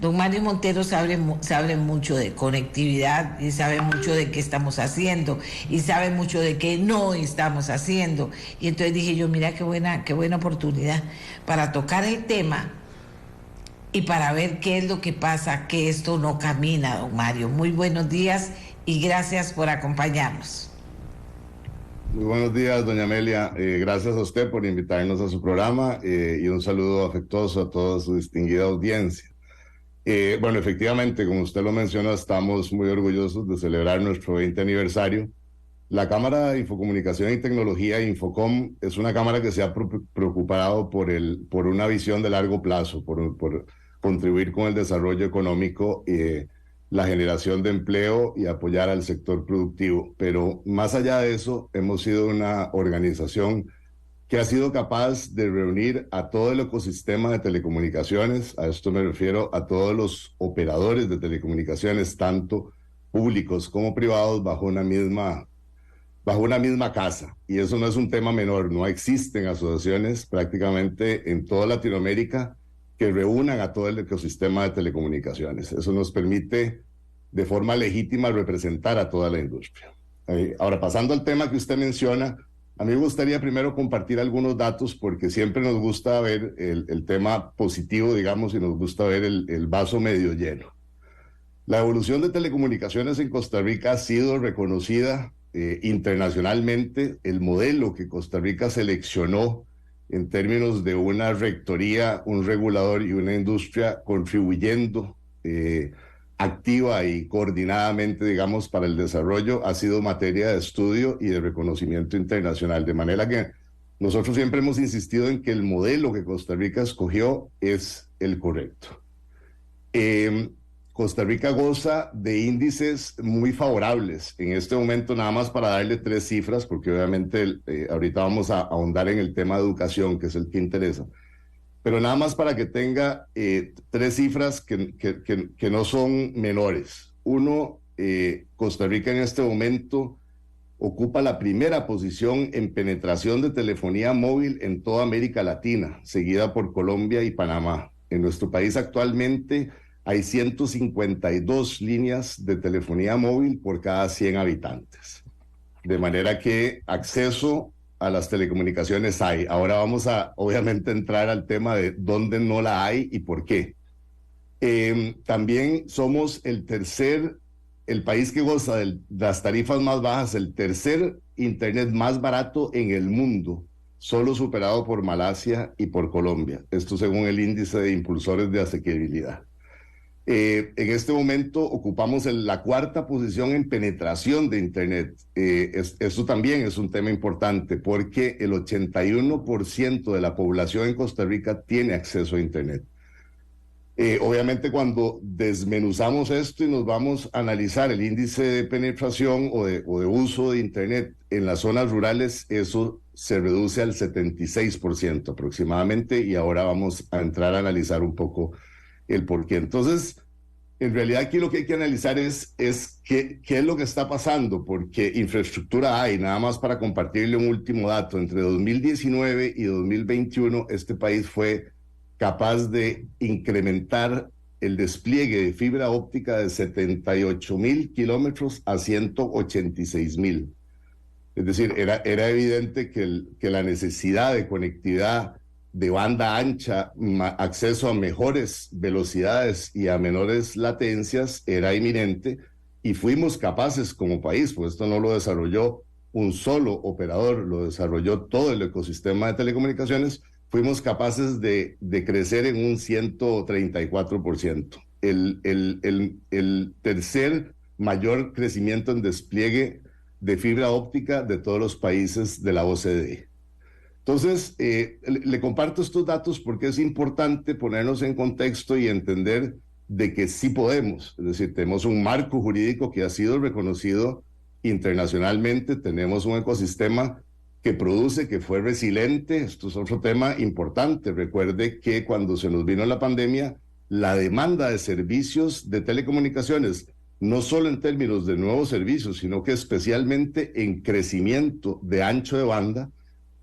Don Mario Montero sabe mucho de conectividad y sabe mucho de qué estamos haciendo y sabe mucho de qué no estamos haciendo. Y entonces dije yo, mira qué buena oportunidad para tocar el tema y para ver qué es lo que pasa, que esto no camina, don Mario. Muy buenos días y gracias por acompañarnos. Muy buenos días, doña Amelia. Gracias a usted por invitarnos a su programa y un saludo afectuoso a toda su distinguida audiencia. Bueno, efectivamente, como usted lo menciona, estamos muy orgullosos de celebrar nuestro 20 aniversario. La Cámara de Infocomunicación y Tecnología, Infocom, es una cámara que se ha preocupado por una visión de largo plazo, por contribuir con el desarrollo económico, la generación de empleo y apoyar al sector productivo. Pero más allá de eso, hemos sido una organización que ha sido capaz de reunir a todo el ecosistema de telecomunicaciones. A esto me refiero a todos los operadores de telecomunicaciones, tanto públicos como privados, bajo una misma casa. Y eso no es un tema menor. No existen asociaciones prácticamente en toda Latinoamérica que reúnan a todo el ecosistema de telecomunicaciones. Eso nos permite de forma legítima representar a toda la industria. Ahora, pasando al tema que usted menciona, a mí me gustaría primero compartir algunos datos porque siempre nos gusta ver el tema positivo, digamos, y nos gusta ver el vaso medio lleno. La evolución de telecomunicaciones en Costa Rica ha sido reconocida internacionalmente. El modelo que Costa Rica seleccionó en términos de una rectoría, un regulador y una industria contribuyendo activa y coordinadamente, digamos, para el desarrollo, ha sido materia de estudio y de reconocimiento internacional. De manera que nosotros siempre hemos insistido en que el modelo que Costa Rica escogió es el correcto. Costa Rica goza de índices muy favorables en este momento, nada más para darle 3 cifras, porque obviamente ahorita vamos a ahondar en el tema de educación, que es el que interesa, pero nada más para que tenga 3 cifras que no son menores. Uno, Costa Rica en este momento ocupa la primera posición en penetración de telefonía móvil en toda América Latina, seguida por Colombia y Panamá. En nuestro país actualmente hay 152 líneas de telefonía móvil por cada 100 habitantes. De manera que acceso a las telecomunicaciones hay. Ahora vamos a, obviamente, entrar al tema de dónde no la hay y por qué. También somos el país que goza de las tarifas más bajas, el tercer internet más barato en el mundo, solo superado por Malasia y por Colombia. Esto según el índice de impulsores de asequibilidad. En este momento ocupamos la 4ª posición en penetración de Internet. Esto también es un tema importante porque el 81% de la población en Costa Rica tiene acceso a Internet. Obviamente cuando desmenuzamos esto y nos vamos a analizar el índice de penetración o de uso de Internet en las zonas rurales, eso se reduce al 76% aproximadamente, y ahora vamos a entrar a analizar un poco el por qué. Entonces, en realidad aquí lo que hay que analizar es qué es lo que está pasando, porque infraestructura hay. Nada más para compartirle un último dato, entre 2019 y 2021 este país fue capaz de incrementar el despliegue de fibra óptica de 78,000 kilómetros a 186,000. Es decir, era evidente que la necesidad de conectividad de banda ancha, acceso a mejores velocidades y a menores latencias era inminente, y fuimos capaces como país, pues esto no lo desarrolló un solo operador, lo desarrolló todo el ecosistema de telecomunicaciones, fuimos capaces de crecer en un 134%. El tercer mayor crecimiento en despliegue de fibra óptica de todos los países de la OCDE. Entonces, le comparto estos datos porque es importante ponernos en contexto y entender de que sí podemos. Es decir, tenemos un marco jurídico que ha sido reconocido internacionalmente, tenemos un ecosistema que produce, que fue resiliente. Esto es otro tema importante. Recuerde que cuando se nos vino la pandemia, la demanda de servicios de telecomunicaciones, no solo en términos de nuevos servicios, sino que especialmente en crecimiento de ancho de banda,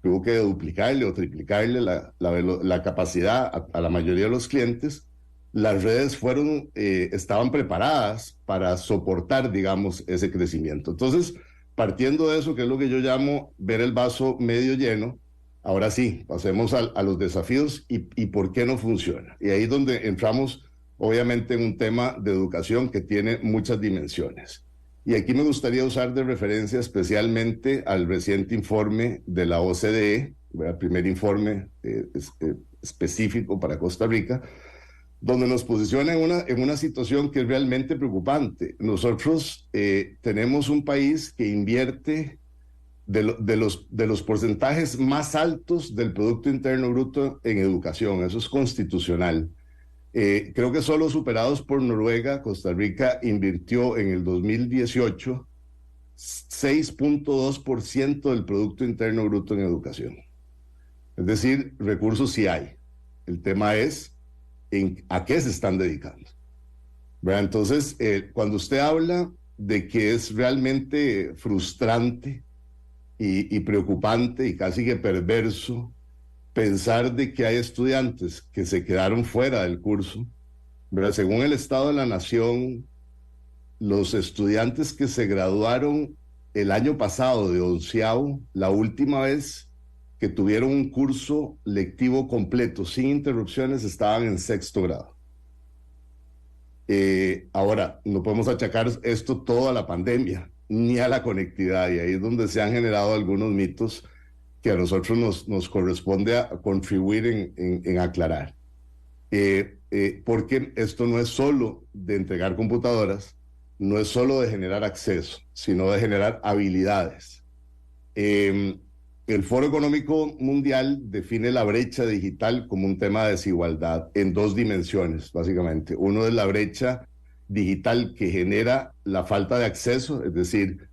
tuvo que duplicarle o triplicarle la capacidad a la mayoría de los clientes. las redes estaban preparadas para soportar, digamos, ese crecimiento. Entonces, partiendo de eso, que es lo que yo llamo ver el vaso medio lleno, ahora sí, pasemos a los desafíos y por qué no funciona. Y ahí es donde entramos, obviamente, en un tema de educación que tiene muchas dimensiones. Y aquí me gustaría usar de referencia especialmente al reciente informe de la OCDE, el primer informe específico para Costa Rica, donde nos posiciona en una situación que es realmente preocupante. Nosotros tenemos un país que invierte de los porcentajes más altos del Producto Interno Bruto en educación. Eso es constitucional. Creo que solo superados por Noruega, Costa Rica invirtió en el 2018 6.2% del Producto Interno Bruto en educación. Es decir, recursos sí hay. El tema es a qué se están dedicando. ¿Verdad? Entonces, cuando usted habla de que es realmente frustrante y preocupante y casi que perverso pensar de que hay estudiantes que se quedaron fuera del curso, ¿verdad? Según el Estado de la Nación, los estudiantes que se graduaron el año pasado de onceavo, la última vez que tuvieron un curso lectivo completo, sin interrupciones, estaban en sexto grado. Ahora, no podemos achacar esto todo a la pandemia, ni a la conectividad, y ahí es donde se han generado algunos mitos que a nosotros nos corresponde a contribuir en aclarar. Porque esto no es solo de entregar computadoras, no es solo de generar acceso, sino de generar habilidades. El Foro Económico Mundial define la brecha digital como un tema de desigualdad en dos dimensiones, básicamente. Uno es la brecha digital que genera la falta de acceso, es decir,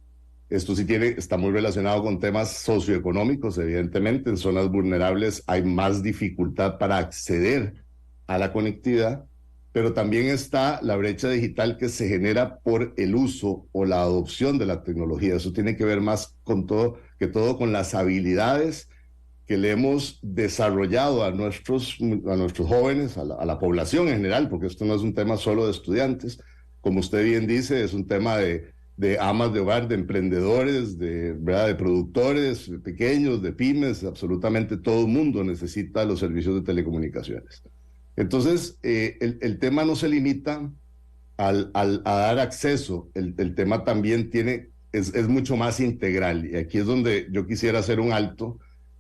esto sí está muy relacionado con temas socioeconómicos, evidentemente. En zonas vulnerables hay más dificultad para acceder a la conectividad, pero también está la brecha digital que se genera por el uso o la adopción de la tecnología. Eso tiene que ver más con todo con las habilidades que le hemos desarrollado a nuestros jóvenes, a la población en general, porque esto no es un tema solo de estudiantes. Como usted bien dice, es un tema de amas de hogar, de emprendedores, ¿verdad? De productores pequeños, de pymes. Absolutamente todo el mundo necesita los servicios de telecomunicaciones. Entonces, el tema no se limita a dar acceso, el tema también es mucho más integral, y aquí es donde yo quisiera hacer un alto,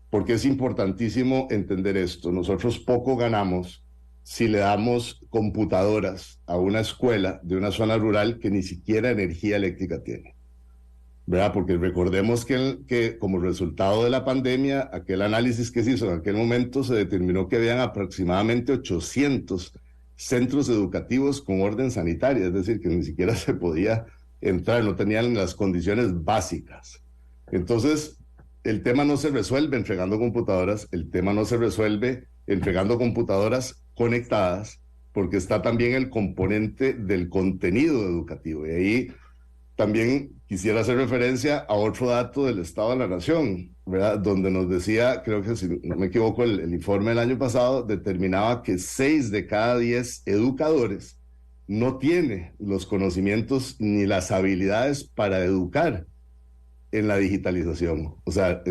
porque es importantísimo entender esto. Nosotros poco ganamos si le damos computadoras a una escuela de una zona rural que ni siquiera energía eléctrica tiene, ¿verdad? Porque recordemos que como resultado de la pandemia, aquel análisis que se hizo en aquel momento, se determinó que habían aproximadamente 800 centros educativos con orden sanitaria, es decir, que ni siquiera se podía entrar, no tenían las condiciones básicas. Entonces, el tema no se resuelve entregando computadoras, el tema no se resuelve entregando computadoras conectadas, porque está también el componente del contenido educativo. Y ahí también quisiera hacer referencia a otro dato del Estado de la Nación, ¿verdad? Donde nos decía, creo que si no me equivoco, el informe del año pasado determinaba que 6 de cada 10 educadores no tiene los conocimientos ni las habilidades para educar en la digitalización. O sea,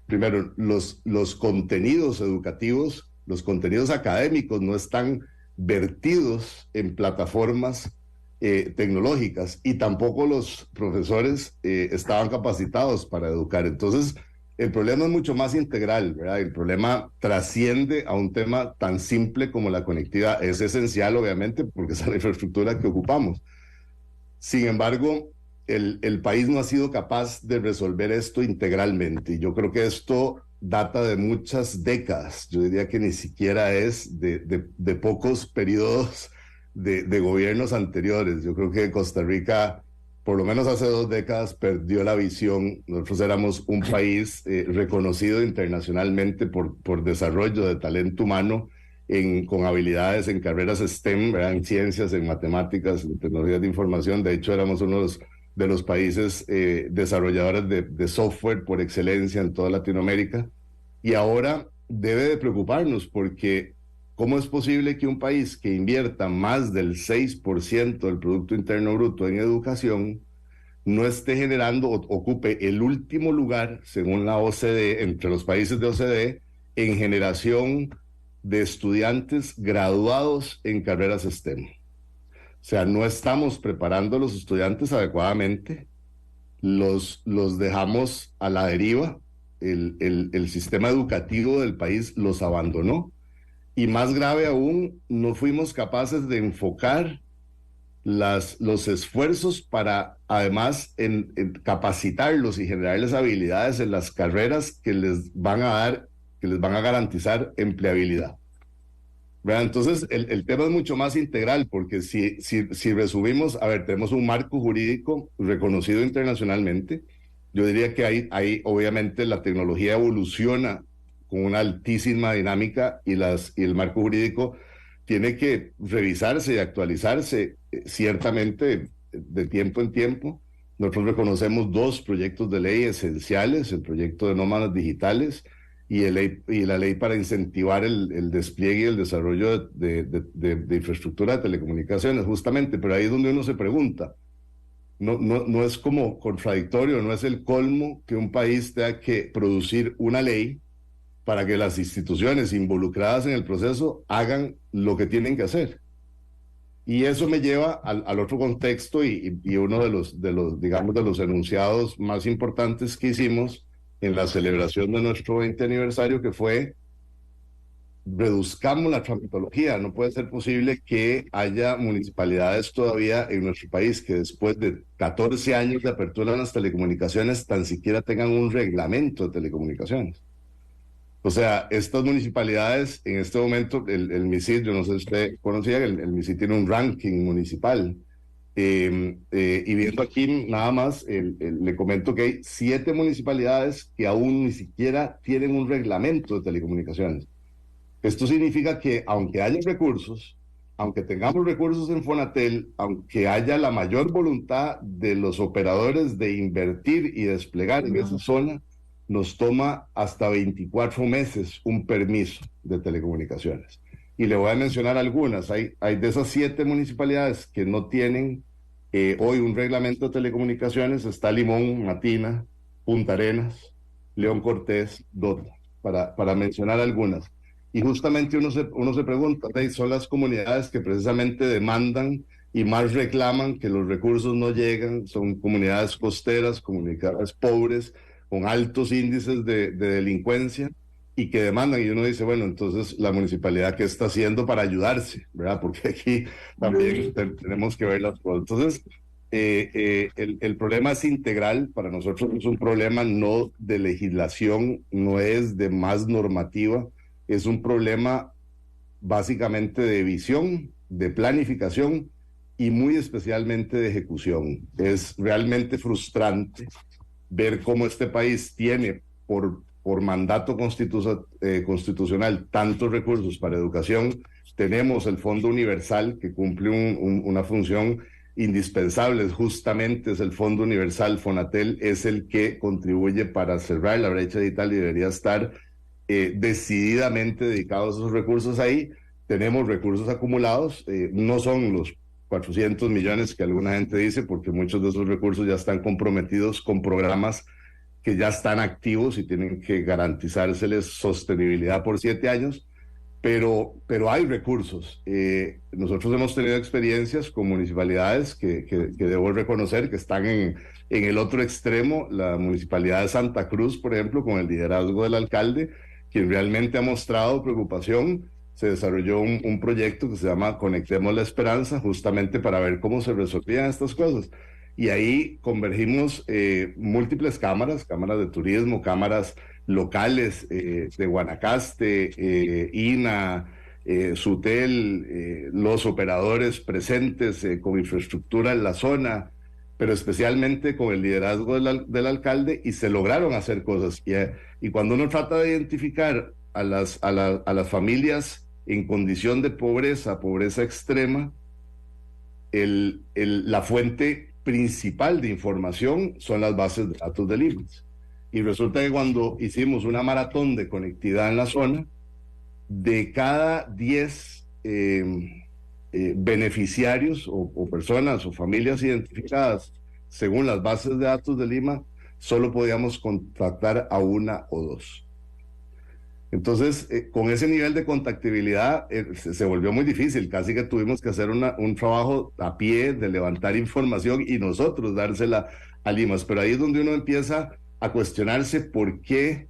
primero, los contenidos educativos, los contenidos académicos no están vertidos en plataformas tecnológicas, y tampoco los profesores estaban capacitados para educar. Entonces, el problema es mucho más integral, ¿verdad? El problema trasciende a un tema tan simple como la conectividad. Es esencial, obviamente, porque es la infraestructura que ocupamos. Sin embargo, el país no ha sido capaz de resolver esto integralmente. Y yo creo que esto data de muchas décadas. Yo diría que ni siquiera es de pocos periodos de gobiernos anteriores. Yo creo que Costa Rica, por lo menos hace 2 décadas, perdió la visión. Nosotros éramos un país reconocido internacionalmente por desarrollo de talento humano, con habilidades en carreras STEM, ¿verdad? En ciencias, en matemáticas, en tecnologías de información. De hecho, éramos uno de los países desarrolladores de software por excelencia en toda Latinoamérica. Y ahora debe de preocuparnos, porque ¿cómo es posible que un país que invierta más del 6% del Producto Interno Bruto en educación no esté generando o ocupe el último lugar, según la OCDE, entre los países de OCDE, en generación de estudiantes graduados en carreras STEM? O sea, no estamos preparando a los estudiantes adecuadamente, los dejamos a la deriva, el sistema educativo del país los abandonó y más grave aún, no fuimos capaces de enfocar los esfuerzos para además en capacitarlos y generarles habilidades en las carreras que les van a dar, que les van a garantizar empleabilidad. ¿Verdad? Entonces, el tema es mucho más integral, porque si resumimos, a ver, tenemos un marco jurídico reconocido internacionalmente. Yo diría que hay obviamente, la tecnología evoluciona con una altísima dinámica y el marco jurídico tiene que revisarse y actualizarse ciertamente de tiempo en tiempo. Nosotros reconocemos dos proyectos de ley esenciales: el proyecto de nómadas digitales y la ley para incentivar el despliegue y el desarrollo de infraestructura de telecomunicaciones, justamente. Pero ahí es donde uno se pregunta, no es como contradictorio, no es el colmo que un país tenga que producir una ley para que las instituciones involucradas en el proceso hagan lo que tienen que hacer. Y eso me lleva al otro contexto y uno digamos, de los enunciados más importantes que hicimos en la celebración de nuestro 20 aniversario, que fue: reduzcamos la tramitología. No puede ser posible que haya municipalidades todavía en nuestro país que después de 14 años de apertura en las telecomunicaciones tan siquiera tengan un reglamento de telecomunicaciones. O sea, estas municipalidades en este momento, el MISID, yo no sé si usted conocía, el MISID tiene un ranking municipal. Y viendo aquí nada más, le comento que hay 7 municipalidades que aún ni siquiera tienen un reglamento de telecomunicaciones. Esto significa que aunque haya recursos, aunque tengamos recursos en Fonatel, aunque haya la mayor voluntad de los operadores de invertir y desplegar en esa zona, nos toma hasta 24 meses un permiso de telecomunicaciones. Y le voy a mencionar algunas. Hay de esas 7 municipalidades que no tienen hoy un reglamento de telecomunicaciones: está Limón, Matina, Punta Arenas, León Cortés, Dota, para mencionar algunas. Y justamente uno se pregunta, son las comunidades que precisamente demandan y más reclaman que los recursos no llegan. Son comunidades costeras, comunidades pobres, con altos índices de delincuencia y que demandan. Y uno dice, bueno, entonces la municipalidad, ¿qué está haciendo para ayudarse? ¿Verdad? Porque aquí también tenemos que ver las cosas. Entonces, el problema es integral. Para nosotros es un problema no de legislación, no es de más normativa, es un problema básicamente de visión, de planificación y muy especialmente de ejecución. Es realmente frustrante ver cómo este país tiene por mandato constitucional tantos recursos para educación. Tenemos el Fondo Universal, que cumple una función indispensable. Justamente es el Fondo Universal. Fonatel es el que contribuye para cerrar la brecha digital y debería estar decididamente dedicados a esos recursos ahí. Tenemos recursos acumulados, no son los 400 millones que alguna gente dice, porque muchos de esos recursos ya están comprometidos con programas que ya están activos y tienen que garantizárseles sostenibilidad por 7 años, pero hay recursos. Nosotros hemos tenido experiencias con municipalidades que debo reconocer que están en el otro extremo. La municipalidad de Santa Cruz, por ejemplo, con el liderazgo del alcalde, quien realmente ha mostrado preocupación. Se desarrolló un proyecto que se llama Conectemos la Esperanza, justamente para ver cómo se resolvían estas cosas. Y ahí convergimos múltiples cámaras de turismo, cámaras locales de Guanacaste, INA, SUTEL, los operadores presentes con infraestructura en la zona, pero especialmente con el liderazgo del alcalde, y se lograron hacer cosas. Y cuando uno trata de identificar a las familias en condición de pobreza extrema, la fuente principal de información son las bases de datos del INPS. Y resulta que cuando hicimos una maratón de conectividad en la zona, de cada 10 beneficiarios o personas o familias identificadas según las bases de datos de Lima, solo podíamos contactar a una o dos. Entonces, con ese nivel de contactabilidad se volvió muy difícil, casi que tuvimos que hacer un trabajo a pie de levantar información y nosotros dársela a Limas, pero ahí es donde uno empieza a cuestionarse por qué,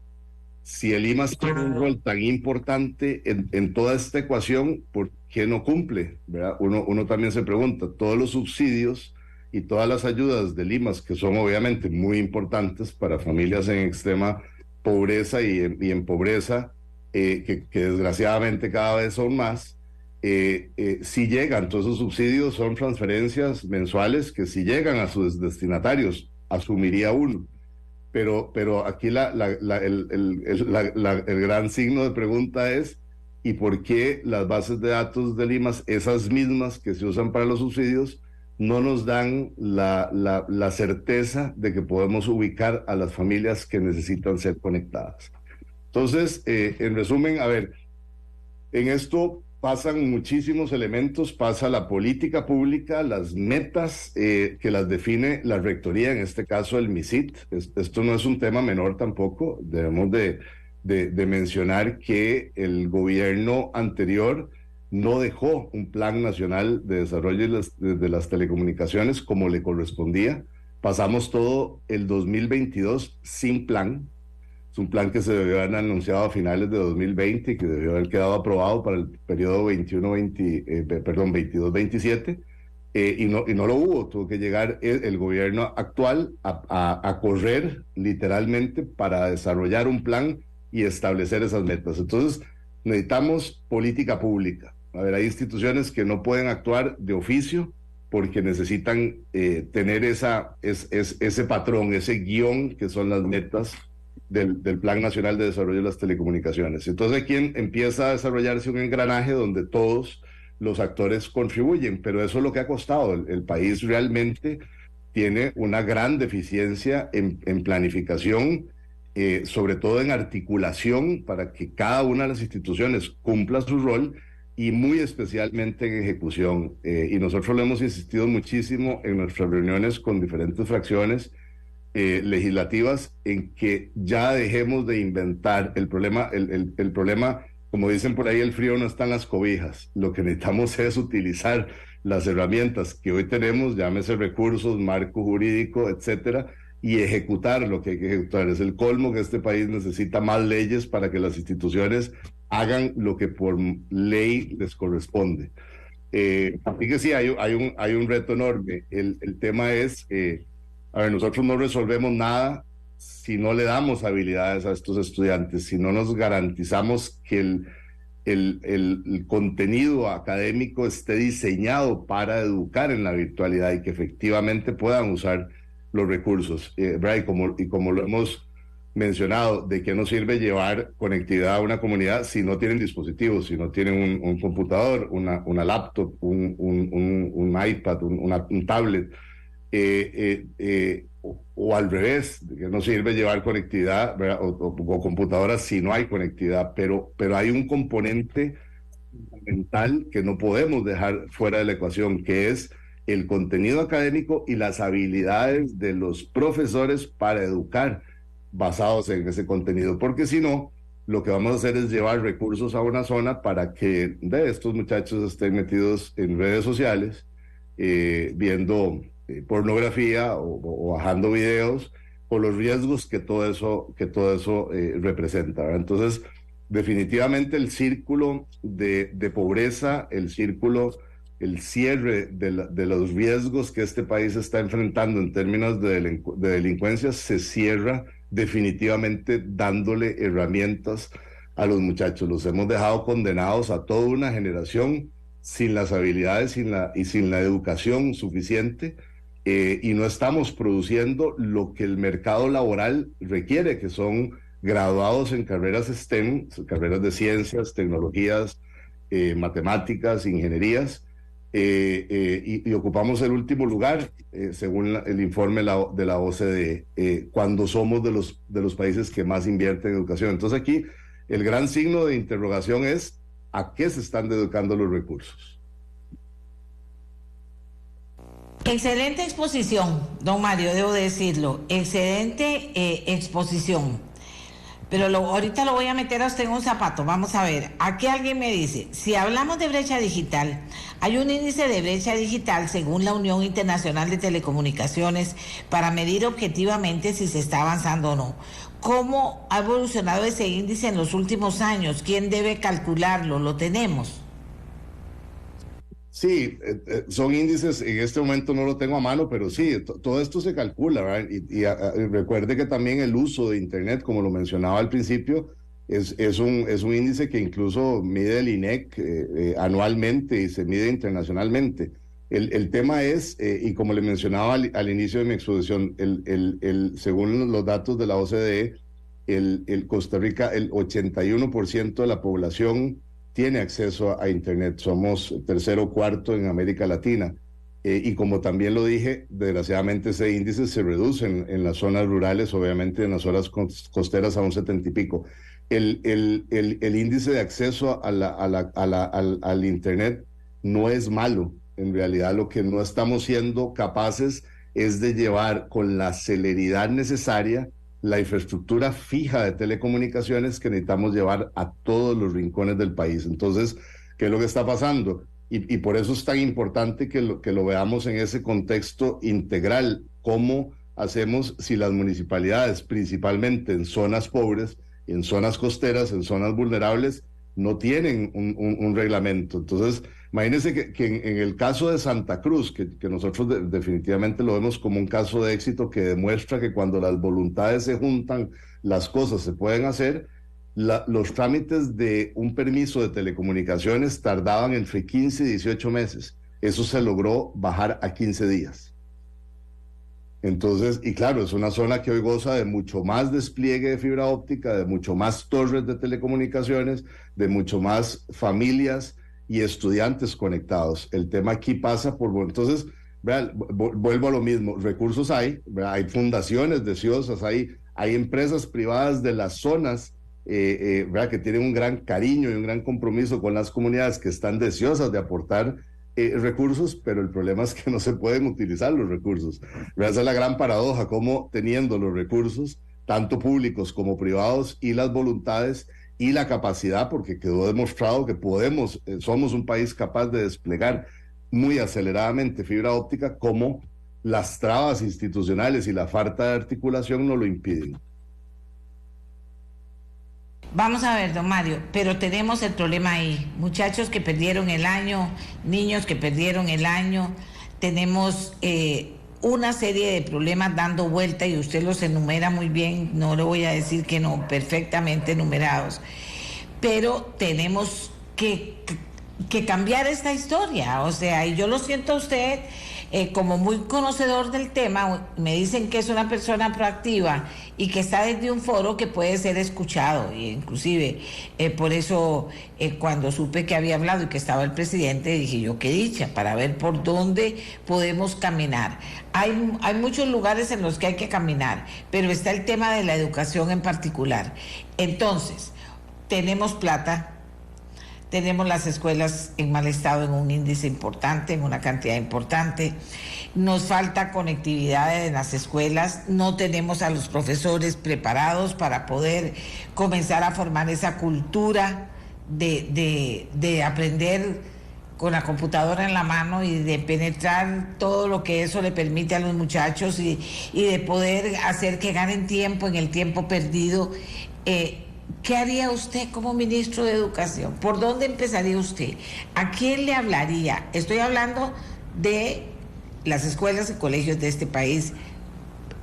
si el IMAS tiene un rol tan importante en toda esta ecuación, ¿por qué no cumple? ¿Verdad? Uno también se pregunta, todos los subsidios y todas las ayudas del IMAS, que son obviamente muy importantes para familias en extrema pobreza y en pobreza, que desgraciadamente cada vez son más, si llegan, todos esos subsidios son transferencias mensuales que si llegan a sus destinatarios, asumiría uno. Pero aquí el gran signo de pregunta es, ¿y por qué las bases de datos de Limas, esas mismas que se usan para los subsidios, no nos dan la certeza de que podemos ubicar a las familias que necesitan ser conectadas? Entonces, en resumen, a ver, en esto pasan muchísimos elementos, pasa la política pública, las metas que las define la rectoría, en este caso el MISIT. Esto no es un tema menor tampoco, debemos de mencionar que el gobierno anterior no dejó un plan nacional de desarrollo de las telecomunicaciones como le correspondía. Pasamos todo el 2022 sin plan. Es un plan que se debió haber anunciado a finales de 2020 y que debió haber quedado aprobado para el periodo 22-27, y no lo hubo. Tuvo que llegar el gobierno actual a correr literalmente para desarrollar un plan y establecer esas metas. Entonces, necesitamos política pública. A ver, hay instituciones que no pueden actuar de oficio porque necesitan tener ese patrón, ese guión que son las metas del Plan Nacional de Desarrollo de las Telecomunicaciones. Entonces aquí empieza a desarrollarse un engranaje donde todos los actores contribuyen, pero eso es lo que ha costado. El país realmente tiene una gran deficiencia en planificación, sobre todo en articulación para que cada una de las instituciones cumpla su rol y muy especialmente en ejecución. Y nosotros lo hemos insistido muchísimo en nuestras reuniones con diferentes fracciones legislativas, en que ya dejemos de inventar el problema. El problema, como dicen por ahí, el frío no está en las cobijas. Lo que necesitamos es utilizar las herramientas que hoy tenemos, llámese recursos, marco jurídico, etcétera, y ejecutar lo que hay que ejecutar. Es el colmo que este país necesita más leyes para que las instituciones hagan lo que por ley les corresponde. Así que sí, hay un reto enorme. El tema es, a ver, nosotros no resolvemos nada si no le damos habilidades a estos estudiantes, si no nos garantizamos que el contenido académico esté diseñado para educar en la virtualidad y que efectivamente puedan usar los recursos. ¿Verdad? Y como lo hemos mencionado, ¿de qué nos sirve llevar conectividad a una comunidad si no tienen dispositivos, si no tienen un computador, una laptop, un iPad, un tablet? O al revés, que no sirve llevar conectividad, o computadoras si no hay conectividad, pero hay un componente fundamental que no podemos dejar fuera de la ecuación, que es el contenido académico y las habilidades de los profesores para educar basados en ese contenido, porque si no, lo que vamos a hacer es llevar recursos a una zona para que estos muchachos estén metidos en redes sociales, viendo pornografía o bajando videos, por los riesgos que todo eso representa, ¿verdad? Entonces, definitivamente el círculo de pobreza, el cierre de los riesgos que este país está enfrentando en términos de delincuencia se cierra definitivamente dándole herramientas a los muchachos. Los hemos dejado condenados a toda una generación sin las habilidades y sin la educación suficiente, y no estamos produciendo lo que el mercado laboral requiere, que son graduados en carreras STEM, carreras de ciencias, tecnologías, matemáticas, ingenierías, y ocupamos el último lugar, según el informe de la OCDE, cuando somos de los países que más invierten en educación. Entonces aquí El gran signo de interrogación es a qué se están dedicando los recursos. Excelente exposición, don Mario, debo decirlo. Excelente exposición. Pero ahorita lo voy a meter a usted en un zapato. Vamos a ver. Aquí alguien me dice, si hablamos de brecha digital, hay un índice de brecha digital según la Unión Internacional de Telecomunicaciones para medir objetivamente si se está avanzando o no. ¿Cómo ha evolucionado ese índice en los últimos años? ¿Quién debe calcularlo? ¿Lo tenemos? Sí, son índices, en este momento no lo tengo a mano, pero sí, todo esto se calcula, ¿verdad? Y recuerde que también el uso de Internet, como lo mencionaba al principio, es un índice que incluso mide el INEC anualmente y se mide internacionalmente. El tema es, y como le mencionaba al inicio de mi exposición, según los datos de la OCDE, el Costa Rica, el 81% de la población tiene acceso a Internet. Somos tercero o cuarto en América Latina. Y como también lo dije, desgraciadamente ese índice se reduce en las zonas rurales, obviamente en las zonas costeras a un 70 y pico. El índice de acceso al Internet no es malo. En realidad lo que no estamos siendo capaces es de llevar con la celeridad necesaria la infraestructura fija de telecomunicaciones que necesitamos llevar a todos los rincones del país. Entonces, ¿qué es lo que está pasando? Y por eso es tan importante que lo veamos en ese contexto integral. ¿Cómo hacemos si las municipalidades, principalmente en zonas pobres, en zonas costeras, en zonas vulnerables, no tienen un reglamento? Entonces, imagínense que en el caso de Santa Cruz, que nosotros definitivamente lo vemos como un caso de éxito que demuestra que cuando las voluntades se juntan, las cosas se pueden hacer. Los trámites de un permiso de telecomunicaciones tardaban entre 15 y 18 meses. Eso se logró bajar a 15 días. Entonces, y claro, es una zona que hoy goza de mucho más despliegue de fibra óptica, de mucho más torres de telecomunicaciones, de mucho más familias y estudiantes conectados. El tema aquí pasa por... Entonces, vean, vuelvo a lo mismo, recursos hay, ¿verdad? Hay fundaciones deseosas, hay empresas privadas de las zonas, ¿verdad? Que tienen un gran cariño y un gran compromiso con las comunidades que están deseosas de aportar recursos, pero el problema es que no se pueden utilizar los recursos. Esa es la gran paradoja, como teniendo los recursos, tanto públicos como privados, y las voluntades y la capacidad, porque quedó demostrado que podemos, somos un país capaz de desplegar muy aceleradamente fibra óptica, como las trabas institucionales y la falta de articulación no lo impiden. Vamos a ver, don Mario, pero tenemos el problema ahí. Muchachos que perdieron el año, niños que perdieron el año, tenemos una serie de problemas dando vuelta y usted los enumera muy bien, no le voy a decir que no, perfectamente enumerados. Pero tenemos que cambiar esta historia, o sea, y yo lo siento a usted como muy conocedor del tema, me dicen que es una persona proactiva y que está desde un foro que puede ser escuchado, e inclusive por eso cuando supe que había hablado y que estaba el presidente, dije yo qué dicha, para ver por dónde podemos caminar. Hay muchos lugares en los que hay que caminar, pero está el tema de la educación en particular. Entonces, tenemos plata, tenemos las escuelas en mal estado en un índice importante, en una cantidad importante. Nos falta conectividad en las escuelas. No tenemos a los profesores preparados para poder comenzar a formar esa cultura de aprender con la computadora en la mano y de penetrar todo lo que eso le permite a los muchachos y de poder hacer que ganen tiempo en el tiempo perdido. ¿Qué haría usted como ministro de Educación? ¿Por dónde empezaría usted? ¿A quién le hablaría? Estoy hablando de las escuelas y colegios de este país,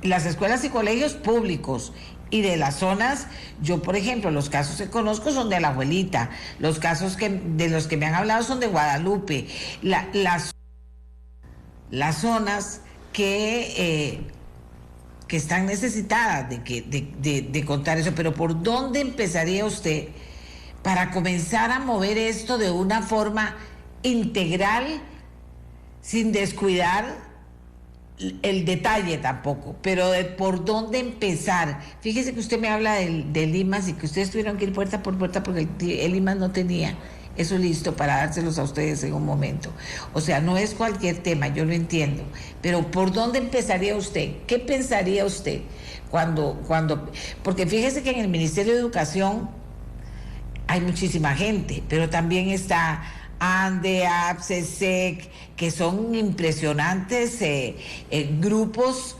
las escuelas y colegios públicos y de las zonas. Yo, por ejemplo, los casos que conozco son de La Abuelita, los casos de los que me han hablado son de Guadalupe, las zonas que están necesitadas de contar eso, pero ¿por dónde empezaría usted para comenzar a mover esto de una forma integral, sin descuidar el detalle tampoco, pero de por dónde empezar. Fíjese que usted me habla del IMAS y que ustedes tuvieron que ir puerta por puerta porque el IMAS no tenía eso listo para dárselos a ustedes en un momento. O sea, no es cualquier tema, yo lo entiendo, pero ¿por dónde empezaría usted? ¿Qué pensaría usted porque fíjese que en el Ministerio de Educación hay muchísima gente, pero también está ANDE, APSESEC, que son impresionantes grupos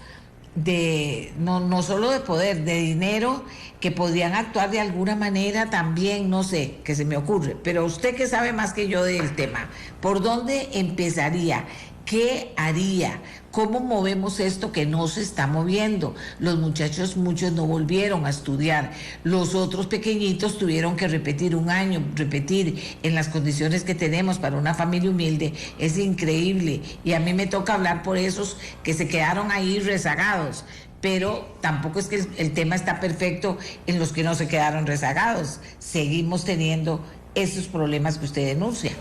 de, no solo de poder, de dinero, que podrían actuar de alguna manera también, no sé, que se me ocurre. Pero usted que sabe más que yo del tema, ¿por dónde empezaría? ¿Qué haría? ¿Cómo movemos esto que no se está moviendo? Los muchachos, muchos no volvieron a estudiar. Los otros pequeñitos tuvieron que repetir un año, repetir en las condiciones que tenemos para una familia humilde. Es increíble. Y a mí me toca hablar por esos que se quedaron ahí rezagados. Pero tampoco es que el tema está perfecto en los que no se quedaron rezagados. Seguimos teniendo esos problemas que usted denuncia.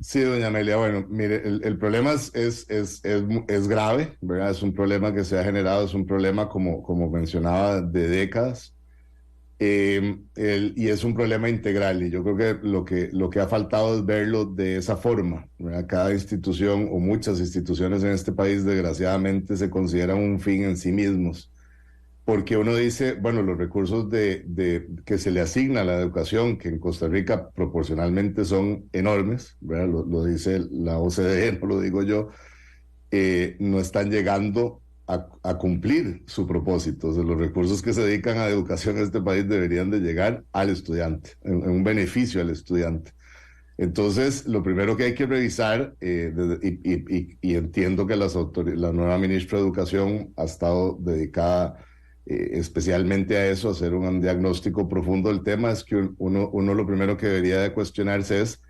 Sí, doña Amelia, bueno, mire, el problema es grave, ¿verdad? Es un problema que se ha generado, es un problema, como mencionaba, de décadas, y es un problema integral, y yo creo que lo que ha faltado es verlo de esa forma, ¿verdad? Cada institución o muchas instituciones en este país, desgraciadamente, se consideran un fin en sí mismos. Porque uno dice, bueno, los recursos que se le asigna a la educación, que en Costa Rica proporcionalmente son enormes, ¿verdad? Lo dice la OCDE, no lo digo yo, no están llegando a cumplir su propósito. O sea, los recursos que se dedican a educación en este país deberían de llegar al estudiante, en un beneficio al estudiante. Entonces, lo primero que hay que revisar, y entiendo que la nueva ministra de Educación ha estado dedicada especialmente a eso, a hacer un diagnóstico profundo del tema, es que uno lo primero que debería de cuestionarse es,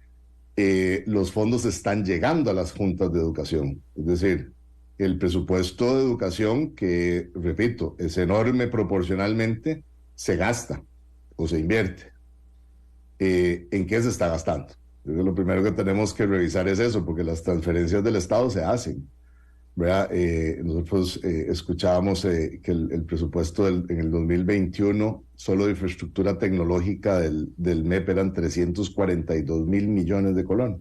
los fondos están llegando a las juntas de educación. Es decir, el presupuesto de educación, que, repito, es enorme proporcionalmente, se gasta o se invierte. ¿En qué se está gastando? Entonces, lo primero que tenemos que revisar es eso, porque las transferencias del Estado se hacen, ¿verdad? Nosotros escuchábamos que el presupuesto en el 2021, solo de infraestructura tecnológica del MEP eran 342.000 millones de colones.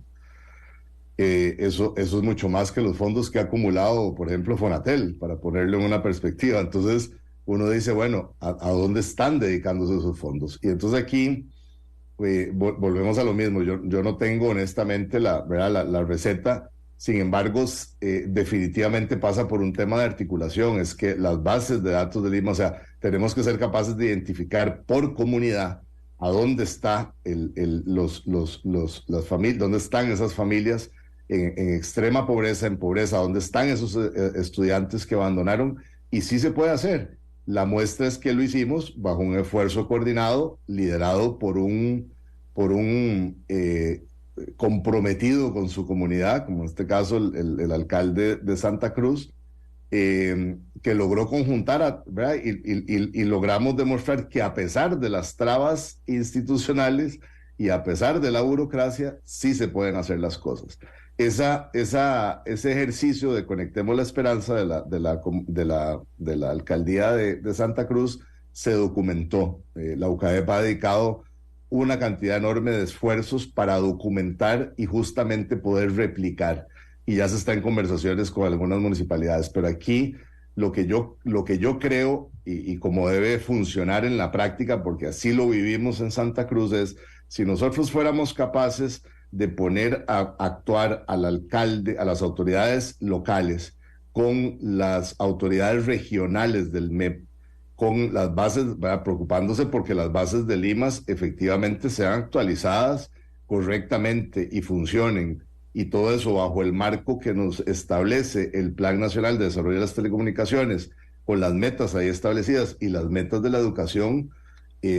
Eso es mucho más que los fondos que ha acumulado, por ejemplo, Fonatel, para ponerlo en una perspectiva. Entonces, uno dice, bueno, ¿a dónde están dedicándose esos fondos? Y entonces aquí volvemos a lo mismo. Yo no tengo honestamente ¿verdad? La receta. Sin embargo, definitivamente pasa por un tema de articulación. Es que las bases de datos del IMA, o sea, tenemos que ser capaces de identificar por comunidad a dónde está las familias, dónde están esas familias en extrema pobreza, en pobreza, dónde están esos estudiantes que abandonaron, y sí se puede hacer. La muestra es que lo hicimos bajo un esfuerzo coordinado, liderado por un comprometido con su comunidad, como en este caso el alcalde de Santa Cruz, que logró conjuntar, ¿verdad? Y logramos demostrar que a pesar de las trabas institucionales y a pesar de la burocracia, sí se pueden hacer las cosas. Ese ejercicio de Conectemos la Esperanza de la alcaldía de Santa Cruz se documentó. La UCAEP ha dedicado una cantidad enorme de esfuerzos para documentar y justamente poder replicar. Y ya se está en conversaciones con algunas municipalidades. Pero aquí lo que yo creo y como debe funcionar en la práctica, porque así lo vivimos en Santa Cruz, es si nosotros fuéramos capaces de poner a actuar al alcalde, a las autoridades locales, con las autoridades regionales del MEP, con las bases, ¿verdad? Preocupándose porque las bases de Limas efectivamente sean actualizadas correctamente y funcionen, y todo eso bajo el marco que nos establece el Plan Nacional de Desarrollo de las Telecomunicaciones, con las metas ahí establecidas y las metas de la educación.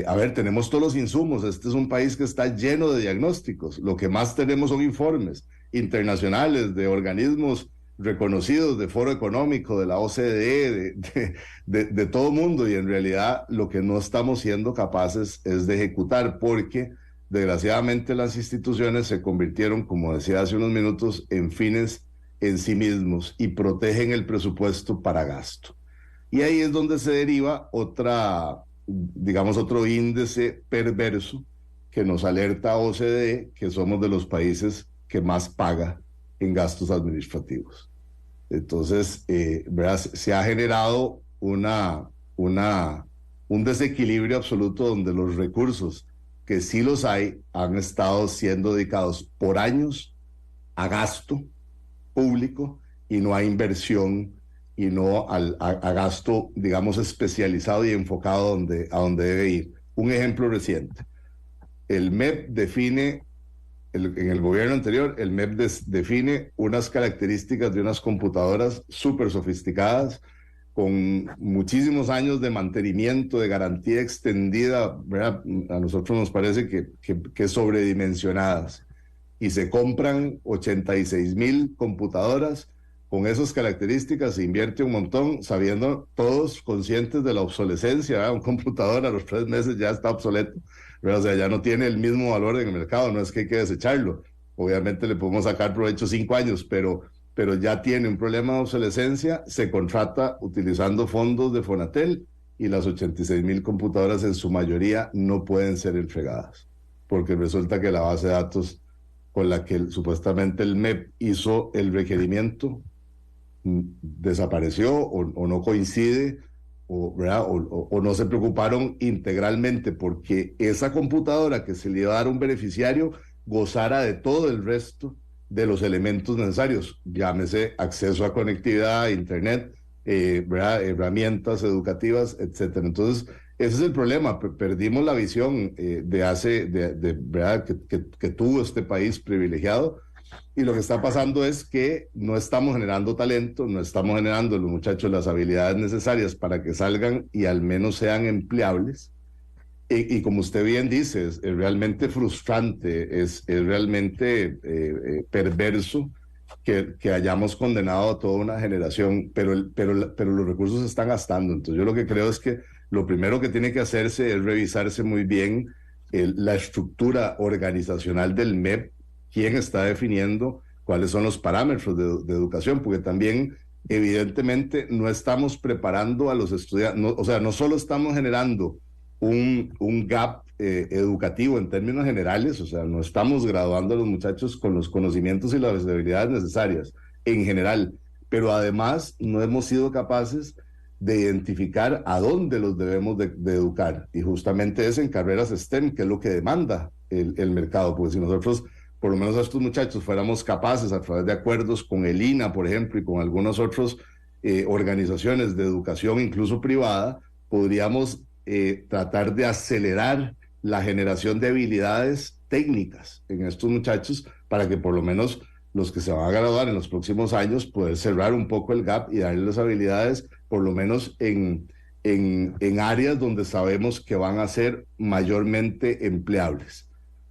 A ver, tenemos todos los insumos. Este es un país que está lleno de diagnósticos. Lo que más tenemos son informes internacionales de organismos reconocidos, de Foro Económico, de la OCDE, de todo mundo, y en realidad lo que no estamos siendo capaces es de ejecutar, porque desgraciadamente las instituciones se convirtieron, como decía hace unos minutos, en fines en sí mismos y protegen el presupuesto para gasto. Y ahí es donde se deriva digamos, otro índice perverso que nos alerta a OCDE que somos de los países que más paga en gastos administrativos. Entonces, ¿verdad? Se ha generado un desequilibrio absoluto donde los recursos, que sí los hay, han estado siendo dedicados por años a gasto público y no a inversión y no a gasto, digamos, especializado y enfocado a donde debe ir. Un ejemplo reciente, el MEP define, en el gobierno anterior, el MEP define unas características de unas computadoras súper sofisticadas, con muchísimos años de mantenimiento, de garantía extendida, ¿verdad? A nosotros nos parece que sobredimensionadas. Y se compran 86,000 computadoras con esas características, se invierte un montón, sabiendo todos conscientes de la obsolescencia, ¿verdad? Un computador a los 3 meses ya está obsoleto, ¿verdad? O sea, ya no tiene el mismo valor en el mercado, no es que hay que desecharlo. Obviamente le podemos sacar provecho 5 años, pero ya tiene un problema de obsolescencia, se contrata utilizando fondos de Fonatel y las 86,000 computadoras en su mayoría no pueden ser entregadas, porque resulta que la base de datos con la que supuestamente el MEP hizo el requerimiento desapareció o no coincide ¿verdad? O no se preocuparon integralmente porque esa computadora que se le iba a dar a un beneficiario gozara de todo el resto de los elementos necesarios, llámese acceso a conectividad, internet, ¿verdad? Herramientas educativas, etcétera. Entonces, ese es el problema. Perdimos la visión ¿verdad? Que tuvo este país privilegiado. Y lo que está pasando es que no estamos generando talento, no estamos generando a los muchachos las habilidades necesarias para que salgan y al menos sean empleables. Y como usted bien dice, es realmente frustrante, es realmente perverso que hayamos condenado a toda una generación, pero los recursos se están gastando. Entonces yo lo que creo es que lo primero que tiene que hacerse es revisarse muy bien la estructura organizacional del MEP, quién está definiendo cuáles son los parámetros de educación, porque también evidentemente no estamos preparando a los estudiantes, no, o sea, no solo estamos generando un gap educativo en términos generales, o sea, no estamos graduando a los muchachos con los conocimientos y las habilidades necesarias en general, pero además no hemos sido capaces de identificar a dónde los debemos de educar, y justamente es en carreras STEM, que es lo que demanda el mercado, porque si nosotros, por lo menos a estos muchachos, fuéramos capaces a través de acuerdos con el INA, por ejemplo, y con algunas otras organizaciones de educación, incluso privada, podríamos tratar de acelerar la generación de habilidades técnicas en estos muchachos para que por lo menos los que se van a graduar en los próximos años poder cerrar un poco el gap y darles las habilidades por lo menos en áreas donde sabemos que van a ser mayormente empleables,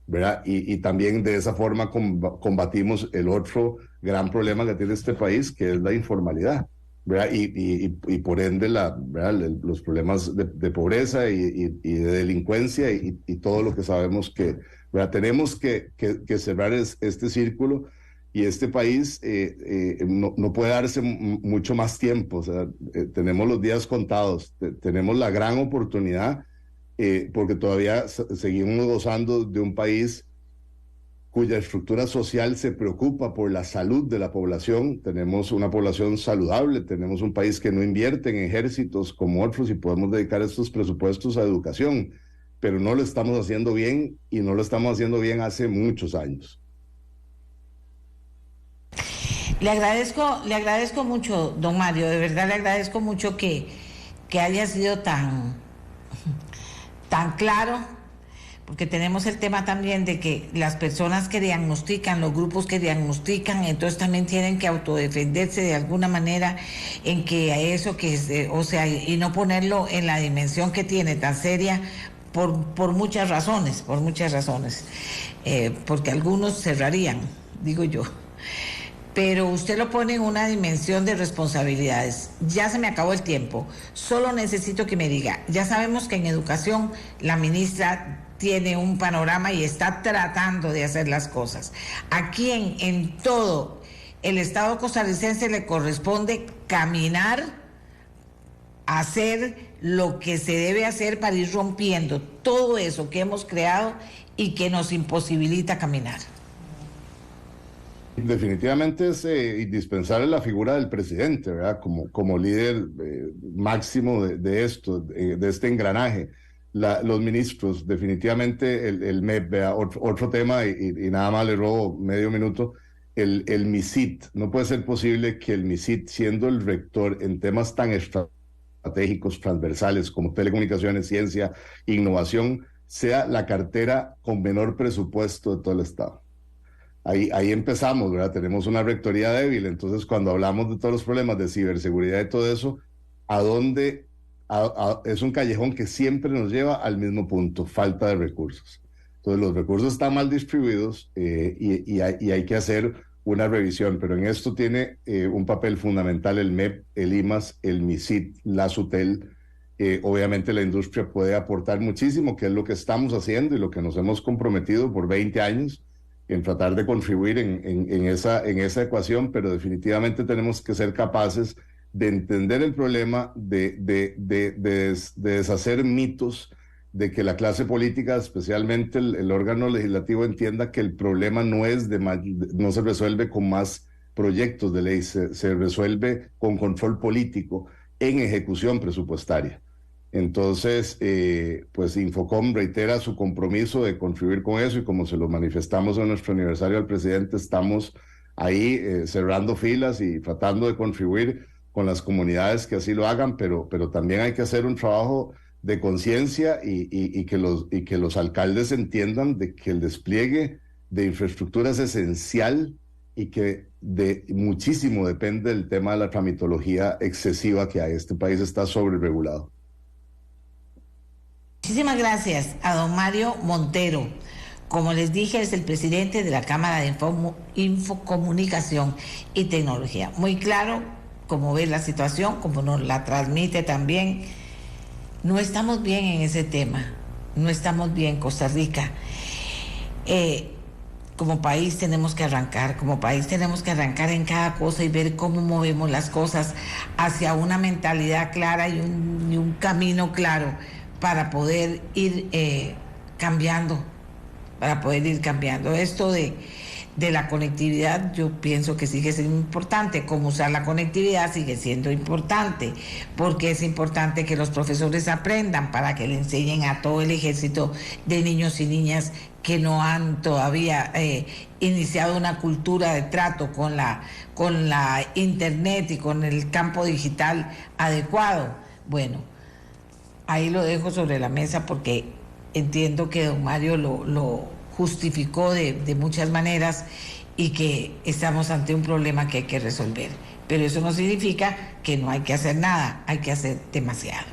¿verdad? Y también de esa forma combatimos el otro gran problema que tiene este país, que es la informalidad, ¿verdad? Y por ende ¿verdad? Los problemas de pobreza y de delincuencia y todo lo que sabemos que, ¿verdad? Tenemos que cerrar este círculo, y este país no puede darse mucho más tiempo. O sea, tenemos los días contados, tenemos la gran oportunidad, porque todavía seguimos gozando de un país cuya estructura social se preocupa por la salud de la población. Tenemos una población saludable, tenemos un país que no invierte en ejércitos como otros y podemos dedicar estos presupuestos a educación, pero no lo estamos haciendo bien, y no lo estamos haciendo bien hace muchos años. Le agradezco mucho, don Mario, de verdad le agradezco mucho que haya sido tan claro, porque tenemos el tema también de que las personas que diagnostican, los grupos que diagnostican, entonces también tienen que autodefenderse de alguna manera en que a eso o sea, y no ponerlo en la dimensión que tiene tan seria por muchas razones, porque algunos cerrarían, digo yo. Pero usted lo pone en una dimensión de responsabilidades. Ya se me acabó el tiempo. Solo necesito que me diga, ya sabemos que en educación la ministra tiene un panorama y está tratando de hacer las cosas. Aquí en todo el Estado costarricense le corresponde caminar, hacer lo que se debe hacer para ir rompiendo todo eso que hemos creado y que nos imposibilita caminar. Definitivamente es indispensable la figura del presidente, ¿verdad? Como líder máximo de esto, de este engranaje. Los ministros, definitivamente el MEP, ¿verdad? Otro tema, y nada más le robo medio minuto, el MISIT. No puede ser posible que el MISIT, siendo el rector en temas tan estratégicos, transversales como telecomunicaciones, ciencia, innovación, sea la cartera con menor presupuesto de todo el Estado. Ahí empezamos, ¿verdad? Tenemos una rectoría débil, entonces cuando hablamos de todos los problemas de ciberseguridad y todo eso, ¿a dónde? Es un callejón que siempre nos lleva al mismo punto, falta de recursos. Entonces los recursos están mal distribuidos y hay que hacer una revisión, pero en esto tiene un papel fundamental el MEP, el IMAS, el MISIT, la SUTEL. Obviamente la industria puede aportar muchísimo, que es lo que estamos haciendo y lo que nos hemos comprometido por 20 años, en tratar de contribuir en esa ecuación, pero definitivamente tenemos que ser capaces de entender el problema, de deshacer mitos, de que la clase política, especialmente el órgano legislativo, entienda que el problema no se resuelve con más proyectos de ley, se resuelve con control político en ejecución presupuestaria. Entonces, pues Infocom reitera su compromiso de contribuir con eso y como se lo manifestamos en nuestro aniversario al presidente, estamos ahí cerrando filas y tratando de contribuir con las comunidades que así lo hagan, pero también hay que hacer un trabajo de conciencia y que los alcaldes entiendan de que el despliegue de infraestructura es esencial y que muchísimo depende del tema de la tramitología excesiva que hay. Este país está sobreregulado. Muchísimas gracias a don Mario Montero. Como les dije, es el presidente de la Cámara de Infocomunicación y Tecnología. Muy claro cómo ve la situación, como nos la transmite también. No estamos bien en ese tema, no estamos bien, Costa Rica. Como país tenemos que arrancar, en cada cosa y ver cómo movemos las cosas hacia una mentalidad clara y un camino claro para poder ir cambiando, Esto de la conectividad, yo pienso que sigue siendo importante. Cómo usar la conectividad sigue siendo importante, porque es importante que los profesores aprendan para que le enseñen a todo el ejército de niños y niñas que no han todavía iniciado una cultura de trato con la internet y con el campo digital adecuado. Bueno, ahí lo dejo sobre la mesa porque entiendo que don Mario lo justificó de muchas maneras y que estamos ante un problema que hay que resolver. Pero eso no significa que no hay que hacer nada, hay que hacer demasiado.